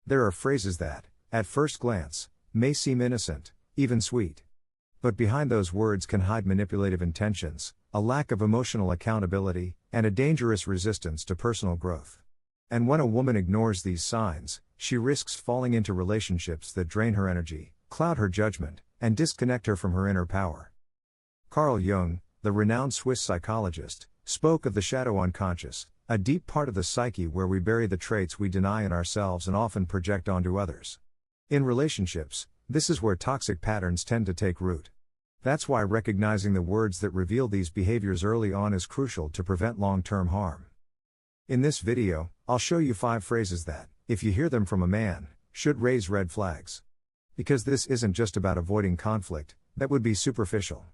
There are phrases that, at first glance, may seem innocent, even sweet. But behind those words can hide manipulative intentions, a lack of emotional accountability, and a dangerous resistance to personal growth. And when a woman ignores these signs, she risks falling into relationships that drain her energy, cloud her judgment, and disconnect her from her inner power. Carl Jung, the renowned Swiss psychologist, spoke of the shadow unconscious, a deep part of the psyche where we bury the traits we deny in ourselves and often project onto others. In relationships, this is where toxic patterns tend to take root. That's why recognizing the words that reveal these behaviors early on is crucial to prevent long-term harm. In this video, I'll show you 5 phrases that, if you hear them from a man, should raise red flags. Because this isn't just about avoiding conflict, that would be superficial.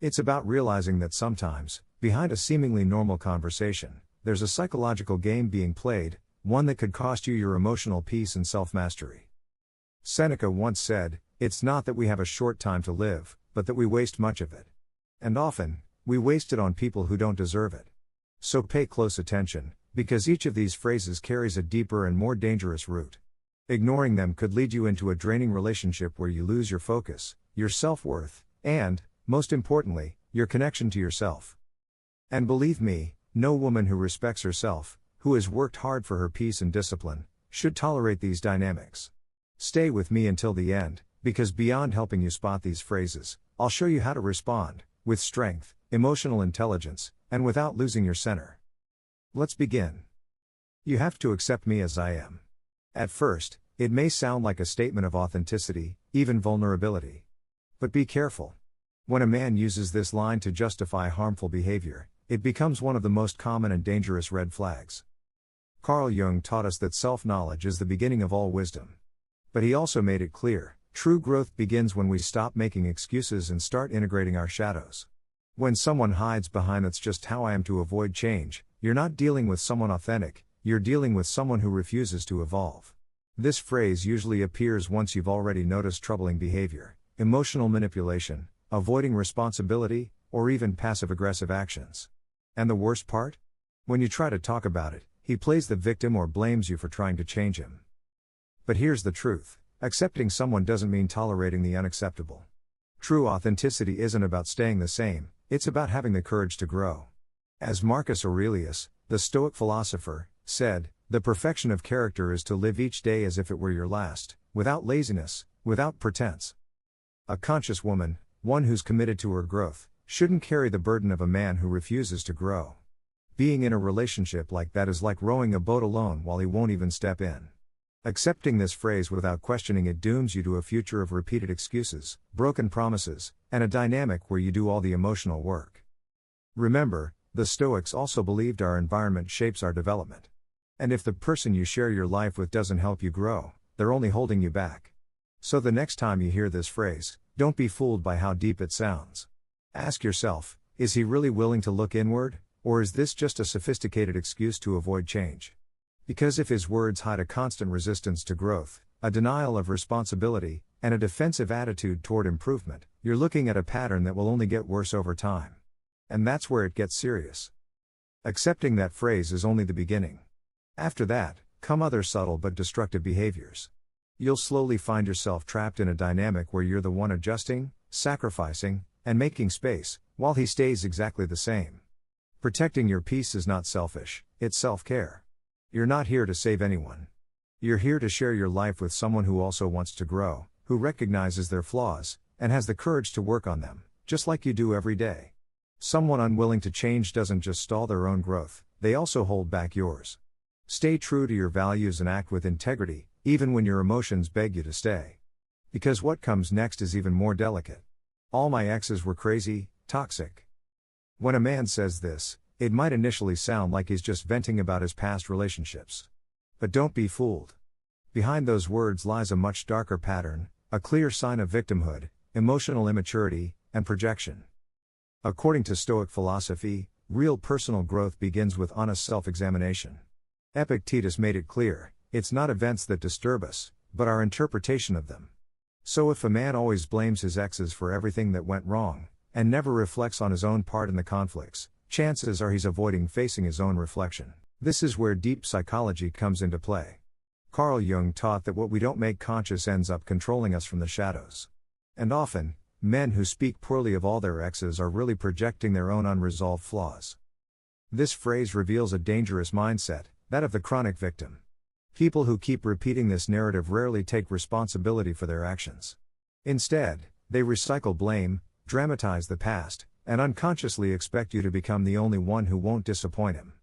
It's about realizing that sometimes, behind a seemingly normal conversation, there's a psychological game being played, one that could cost you your emotional peace and self-mastery. Seneca once said, "It's not that we have a short time to live, but that we waste much of it. And often, we waste it on people who don't deserve it." So pay close attention, because each of these phrases carries a deeper and more dangerous root. Ignoring them could lead you into a draining relationship where you lose your focus, your self-worth, and, most importantly, your connection to yourself. And believe me, no woman who respects herself, who has worked hard for her peace and discipline, should tolerate these dynamics. Stay with me until the end, because beyond helping you spot these phrases, I'll show you how to respond, with strength, emotional intelligence, and without losing your center. Let's begin. You have to accept me as I am. At first, it may sound like a statement of authenticity, even vulnerability. But be careful. When a man uses this line to justify harmful behavior, it becomes one of the most common and dangerous red flags. Carl Jung taught us that self-knowledge is the beginning of all wisdom. But he also made it clear, true growth begins when we stop making excuses and start integrating our shadows. When someone hides behind "that's just how I am" to avoid change, you're not dealing with someone authentic, you're dealing with someone who refuses to evolve. This phrase usually appears once you've already noticed troubling behavior, emotional manipulation, avoiding responsibility, or even passive-aggressive actions. And the worst part? When you try to talk about it, he plays the victim or blames you for trying to change him. But here's the truth. Accepting someone doesn't mean tolerating the unacceptable. True authenticity isn't about staying the same, it's about having the courage to grow. As Marcus Aurelius, the Stoic philosopher, said, "The perfection of character is to live each day as if it were your last, without laziness, without pretense." A conscious woman, one who's committed to her growth, shouldn't carry the burden of a man who refuses to grow. Being in a relationship like that is like rowing a boat alone while he won't even step in. Accepting this phrase without questioning it dooms you to a future of repeated excuses, broken promises, and a dynamic where you do all the emotional work. Remember, the Stoics also believed our environment shapes our development. And if the person you share your life with doesn't help you grow, they're only holding you back. So the next time you hear this phrase, don't be fooled by how deep it sounds. Ask yourself, is he really willing to look inward, or is this just a sophisticated excuse to avoid change? Because if his words hide a constant resistance to growth, a denial of responsibility, and a defensive attitude toward improvement, you're looking at a pattern that will only get worse over time. And that's where it gets serious. Accepting that phrase is only the beginning. After that, come other subtle but destructive behaviors. You'll slowly find yourself trapped in a dynamic where you're the one adjusting, sacrificing, and making space, while he stays exactly the same. Protecting your peace is not selfish, it's self-care. You're not here to save anyone. You're here to share your life with someone who also wants to grow, who recognizes their flaws, and has the courage to work on them, just like you do every day. Someone unwilling to change doesn't just stall their own growth, they also hold back yours. Stay true to your values and act with integrity, even when your emotions beg you to stay. Because what comes next is even more delicate. All my exes were crazy, toxic. When a man says this, it might initially sound like he's just venting about his past relationships. But don't be fooled. Behind those words lies a much darker pattern, a clear sign of victimhood, emotional immaturity, and projection. According to Stoic philosophy, real personal growth begins with honest self-examination. Epictetus made it clear, it's not events that disturb us, but our interpretation of them. So if a man always blames his exes for everything that went wrong, and never reflects on his own part in the conflicts, chances are he's avoiding facing his own reflection. This is where deep psychology comes into play. Carl Jung taught that what we don't make conscious ends up controlling us from the shadows. And often, men who speak poorly of all their exes are really projecting their own unresolved flaws. This phrase reveals a dangerous mindset, that of the chronic victim. People who keep repeating this narrative rarely take responsibility for their actions. Instead, they recycle blame, dramatize the past, and unconsciously expect you to become the only one who won't disappoint him.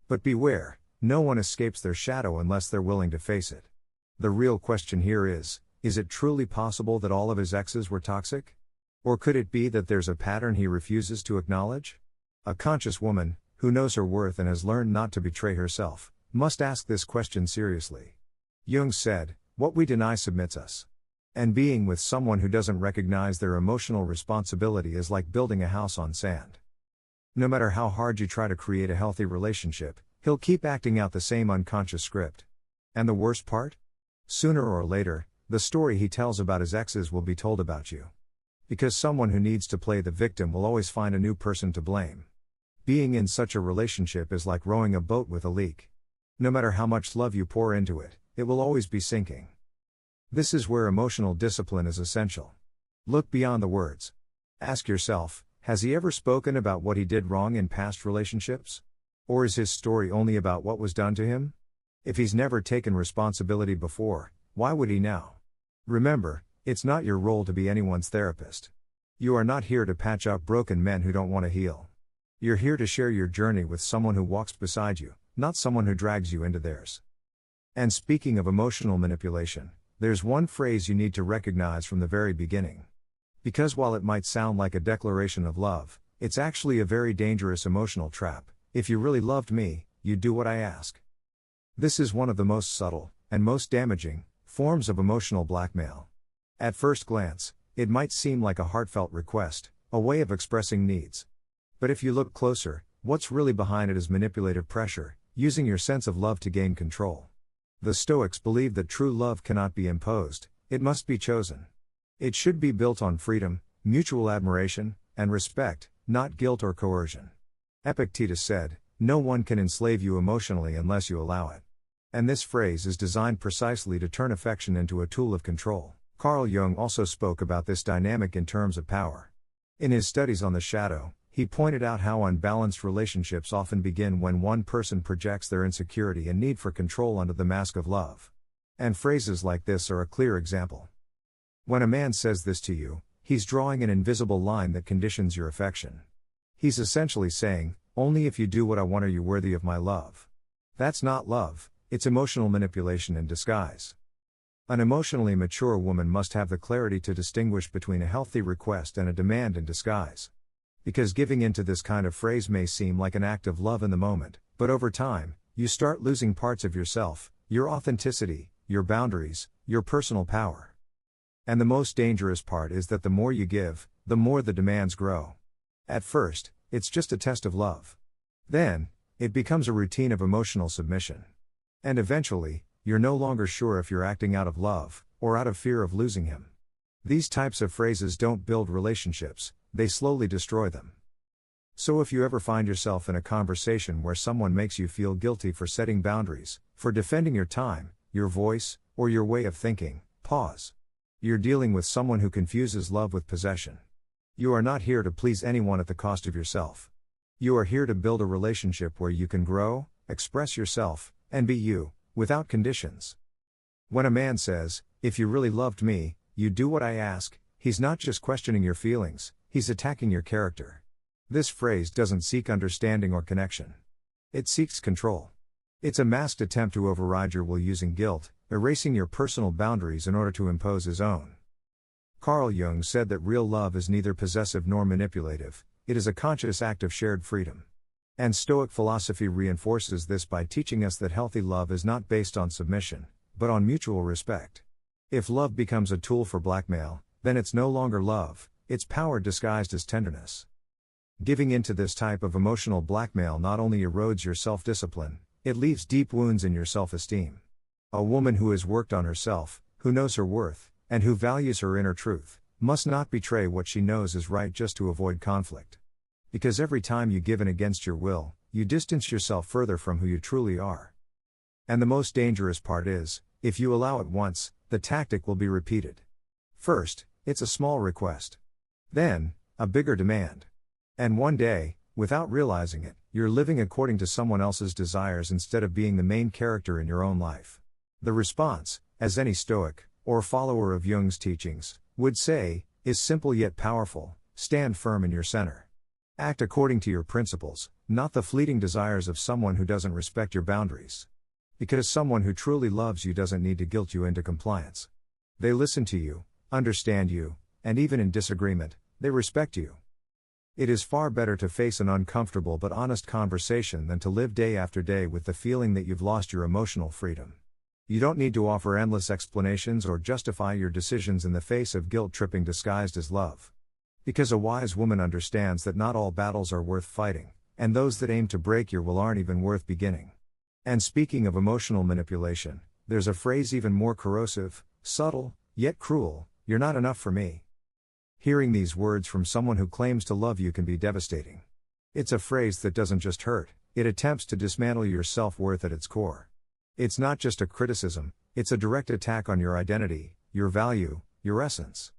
But beware, no one escapes their shadow unless they're willing to face it. The real question here is it truly possible that all of his exes were toxic? Or could it be that there's a pattern he refuses to acknowledge? A conscious woman, who knows her worth and has learned not to betray herself, must ask this question seriously. Jung said, "What we deny submits us." And being with someone who doesn't recognize their emotional responsibility is like building a house on sand. No matter how hard you try to create a healthy relationship, he'll keep acting out the same unconscious script. And the worst part? Sooner or later, the story he tells about his exes will be told about you. Because someone who needs to play the victim will always find a new person to blame. Being in such a relationship is like rowing a boat with a leak. No matter how much love you pour into it, it will always be sinking. This is where emotional discipline is essential. Look beyond the words. Ask yourself, has he ever spoken about what he did wrong in past relationships? Or is his story only about what was done to him? If he's never taken responsibility before, why would he now? Remember, it's not your role to be anyone's therapist. You are not here to patch up broken men who don't want to heal. You're here to share your journey with someone who walks beside you, not someone who drags you into theirs. And speaking of emotional manipulation, there's one phrase you need to recognize from the very beginning. Because while it might sound like a declaration of love, it's actually a very dangerous emotional trap. If you really loved me, you'd do what I ask. This is one of the most subtle, and most damaging, forms of emotional blackmail. At first glance, it might seem like a heartfelt request, a way of expressing needs. But if you look closer, what's really behind it is manipulative pressure, using your sense of love to gain control. The Stoics believed that true love cannot be imposed, it must be chosen. It should be built on freedom, mutual admiration, and respect, not guilt or coercion. Epictetus said, "No one can enslave you emotionally unless you allow it." And this phrase is designed precisely to turn affection into a tool of control. Carl Jung also spoke about this dynamic in terms of power. In his studies on the shadow, he pointed out how unbalanced relationships often begin when one person projects their insecurity and need for control under the mask of love. And phrases like this are a clear example. When a man says this to you, he's drawing an invisible line that conditions your affection. He's essentially saying, "Only if you do what I want are you worthy of my love." That's not love, it's emotional manipulation in disguise. An emotionally mature woman must have the clarity to distinguish between a healthy request and a demand in disguise. Because giving into this kind of phrase may seem like an act of love in the moment, but over time, you start losing parts of yourself, your authenticity, your boundaries, your personal power. And the most dangerous part is that the more you give, the more the demands grow. At first, it's just a test of love. Then, it becomes a routine of emotional submission. And eventually, you're no longer sure if you're acting out of love, or out of fear of losing him. These types of phrases don't build relationships, they slowly destroy them. So if you ever find yourself in a conversation where someone makes you feel guilty for setting boundaries, for defending your time, your voice, or your way of thinking, pause. You're dealing with someone who confuses love with possession. You are not here to please anyone at the cost of yourself. You are here to build a relationship where you can grow, express yourself, and be you, without conditions. When a man says, "If you really loved me, you'd do what I ask," he's not just questioning your feelings, he's attacking your character. This phrase doesn't seek understanding or connection. It seeks control. It's a masked attempt to override your will using guilt, erasing your personal boundaries in order to impose his own. Carl Jung said that real love is neither possessive nor manipulative, it is a conscious act of shared freedom. And Stoic philosophy reinforces this by teaching us that healthy love is not based on submission, but on mutual respect. If love becomes a tool for blackmail, then it's no longer love, it's power disguised as tenderness. Giving into this type of emotional blackmail not only erodes your self-discipline, it leaves deep wounds in your self-esteem. A woman who has worked on herself, who knows her worth, and who values her inner truth, must not betray what she knows is right just to avoid conflict. Because every time you give in against your will, you distance yourself further from who you truly are. And the most dangerous part is, if you allow it once, the tactic will be repeated. First, it's a small request. Then, a bigger demand. And one day, without realizing it, you're living according to someone else's desires instead of being the main character in your own life. The response, as any Stoic, or follower of Jung's teachings, would say, is simple yet powerful: stand firm in your center. Act according to your principles, not the fleeting desires of someone who doesn't respect your boundaries. Because someone who truly loves you doesn't need to guilt you into compliance. They listen to you, understand you, and even in disagreement, they respect you. It is far better to face an uncomfortable but honest conversation than to live day after day with the feeling that you've lost your emotional freedom. You don't need to offer endless explanations or justify your decisions in the face of guilt-tripping disguised as love. Because a wise woman understands that not all battles are worth fighting, and those that aim to break your will aren't even worth beginning. And speaking of emotional manipulation, there's a phrase even more corrosive, subtle, yet cruel: "You're not enough for me." Hearing these words from someone who claims to love you can be devastating. It's a phrase that doesn't just hurt, it attempts to dismantle your self-worth at its core. It's not just a criticism, it's a direct attack on your identity, your value, your essence.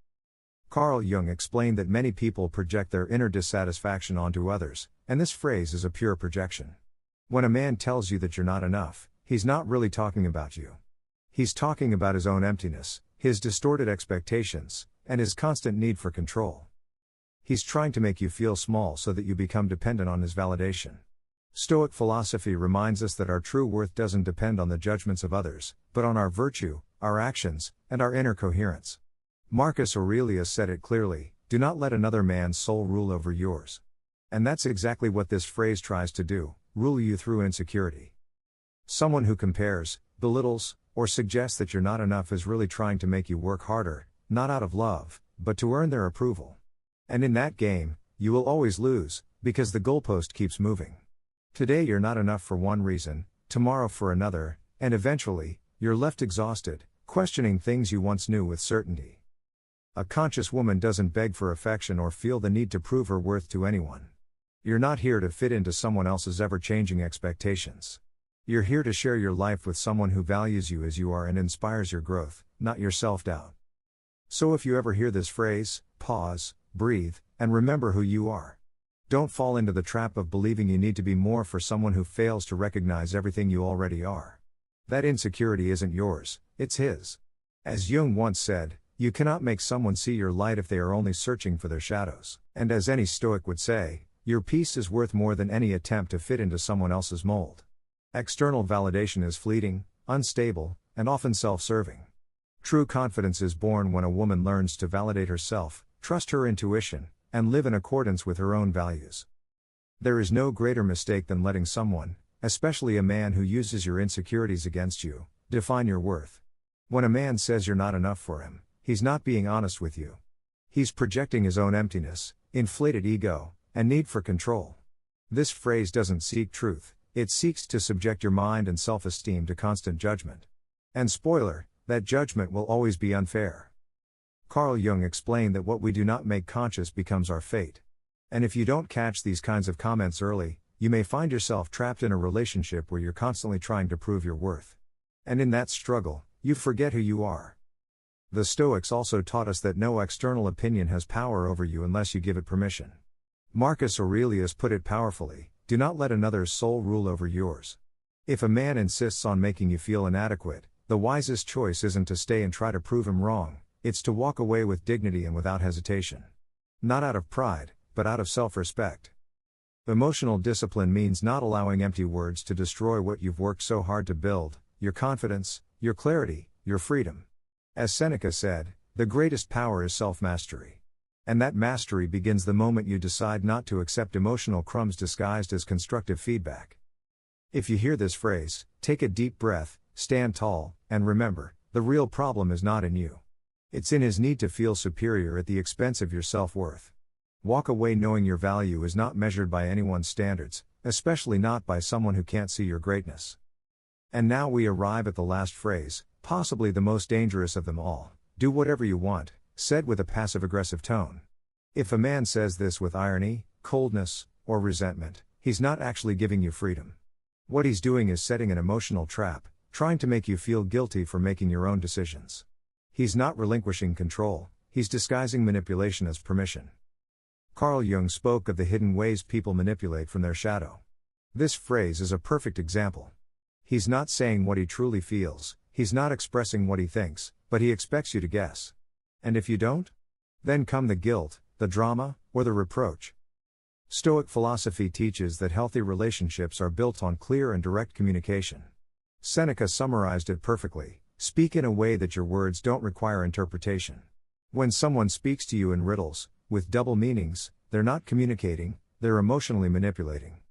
Carl Jung explained that many people project their inner dissatisfaction onto others, and this phrase is a pure projection. When a man tells you that you're not enough, he's not really talking about you. He's talking about his own emptiness, his distorted expectations, and his constant need for control. He's trying to make you feel small so that you become dependent on his validation. Stoic philosophy reminds us that our true worth doesn't depend on the judgments of others, but on our virtue, our actions, and our inner coherence. Marcus Aurelius said it clearly: "Do not let another man's soul rule over yours." And that's exactly what this phrase tries to do: rule you through insecurity. Someone who compares, belittles, or suggests that you're not enough is really trying to make you work harder, not out of love, but to earn their approval. And in that game, you will always lose, because the goalpost keeps moving. Today you're not enough for one reason, tomorrow for another, and eventually, you're left exhausted, questioning things you once knew with certainty. A conscious woman doesn't beg for affection or feel the need to prove her worth to anyone. You're not here to fit into someone else's ever-changing expectations. You're here to share your life with someone who values you as you are and inspires your growth, not your self-doubt. So if you ever hear this phrase, pause, breathe, and remember who you are. Don't fall into the trap of believing you need to be more for someone who fails to recognize everything you already are. That insecurity isn't yours, it's his. As Jung once said, you cannot make someone see your light if they are only searching for their shadows. And as any Stoic would say, your peace is worth more than any attempt to fit into someone else's mold. External validation is fleeting, unstable, and often self-serving. True confidence is born when a woman learns to validate herself, trust her intuition, and live in accordance with her own values. There is no greater mistake than letting someone, especially a man who uses your insecurities against you, define your worth. When a man says you're not enough for him, he's not being honest with you. He's projecting his own emptiness, inflated ego, and need for control. This phrase doesn't seek truth, it seeks to subject your mind and self-esteem to constant judgment. And spoiler, that judgment will always be unfair. Carl Jung explained that what we do not make conscious becomes our fate. And if you don't catch these kinds of comments early, you may find yourself trapped in a relationship where you're constantly trying to prove your worth. And in that struggle, you forget who you are. The Stoics also taught us that no external opinion has power over you unless you give it permission. Marcus Aurelius put it powerfully: do not let another's soul rule over yours. If a man insists on making you feel inadequate, the wisest choice isn't to stay and try to prove him wrong, it's to walk away with dignity and without hesitation. Not out of pride, but out of self-respect. Emotional discipline means not allowing empty words to destroy what you've worked so hard to build: your confidence, your clarity, your freedom. As Seneca said, the greatest power is self-mastery. And that mastery begins the moment you decide not to accept emotional crumbs disguised as constructive feedback. If you hear this phrase, take a deep breath, stand tall, and remember, the real problem is not in you. It's in his need to feel superior at the expense of your self-worth. Walk away knowing your value is not measured by anyone's standards, especially not by someone who can't see your greatness. And now we arrive at the last phrase, possibly the most dangerous of them all: do whatever you want, said with a passive-aggressive tone. If a man says this with irony, coldness, or resentment, he's not actually giving you freedom. What he's doing is setting an emotional trap, trying to make you feel guilty for making your own decisions. He's not relinquishing control, he's disguising manipulation as permission. Carl Jung spoke of the hidden ways people manipulate from their shadow. This phrase is a perfect example. He's not saying what he truly feels, he's not expressing what he thinks, but he expects you to guess. And if you don't? Then come the guilt, the drama, or the reproach. Stoic philosophy teaches that healthy relationships are built on clear and direct communication. Seneca summarized it perfectly: speak in a way that your words don't require interpretation. When someone speaks to you in riddles, with double meanings, they're not communicating, they're emotionally manipulating.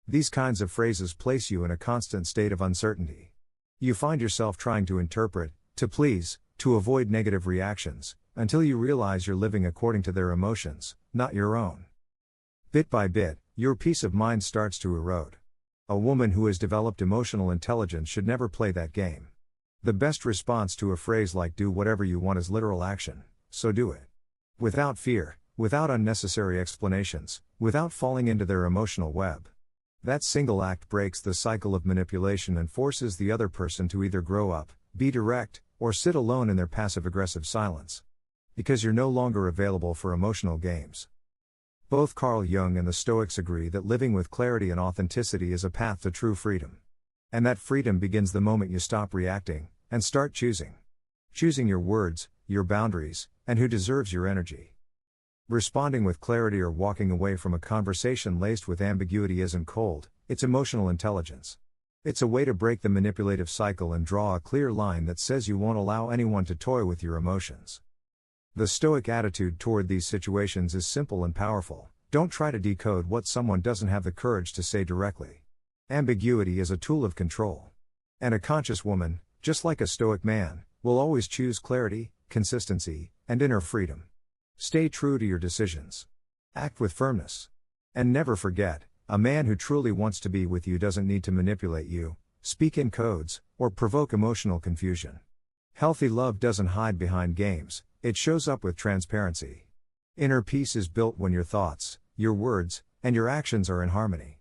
These kinds of phrases place you in a constant state of uncertainty. You find yourself trying to interpret, to please, to avoid negative reactions, until you realize you're living according to their emotions, not your own. Bit by bit, your peace of mind starts to erode. A woman who has developed emotional intelligence should never play that game. The best response to a phrase like "do whatever you want" is literal action, so do it. Without fear, without unnecessary explanations, without falling into their emotional web. That single act breaks the cycle of manipulation and forces the other person to either grow up, be direct, or sit alone in their passive-aggressive silence. Because you're no longer available for emotional games. Both Carl Jung and the Stoics agree that living with clarity and authenticity is a path to true freedom. And that freedom begins the moment you stop reacting, and start choosing. Choosing your words, your boundaries, and who deserves your energy. Responding with clarity or walking away from a conversation laced with ambiguity isn't cold, it's emotional intelligence. It's a way to break the manipulative cycle and draw a clear line that says you won't allow anyone to toy with your emotions. The Stoic attitude toward these situations is simple and powerful: don't try to decode what someone doesn't have the courage to say directly. Ambiguity is a tool of control. And a conscious woman, just like a Stoic man, will always choose clarity, consistency, and inner freedom. Stay true to your decisions. Act with firmness. And never forget, a man who truly wants to be with you doesn't need to manipulate you, speak in codes, or provoke emotional confusion. Healthy love doesn't hide behind games, it shows up with transparency. Inner peace is built when your thoughts, your words, and your actions are in harmony.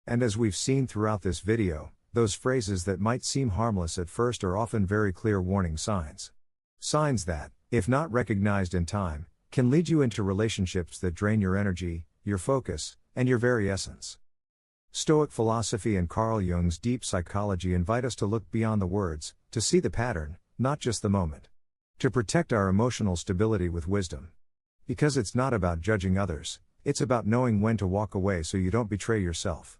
And as we've seen throughout this video, those phrases that might seem harmless at first are often very clear warning signs. Signs that, if not recognized in time, can lead you into relationships that drain your energy, your focus, and your very essence. Stoic philosophy and Carl Jung's deep psychology invite us to look beyond the words, to see the pattern, not just the moment. To protect our emotional stability with wisdom. Because it's not about judging others, it's about knowing when to walk away so you don't betray yourself.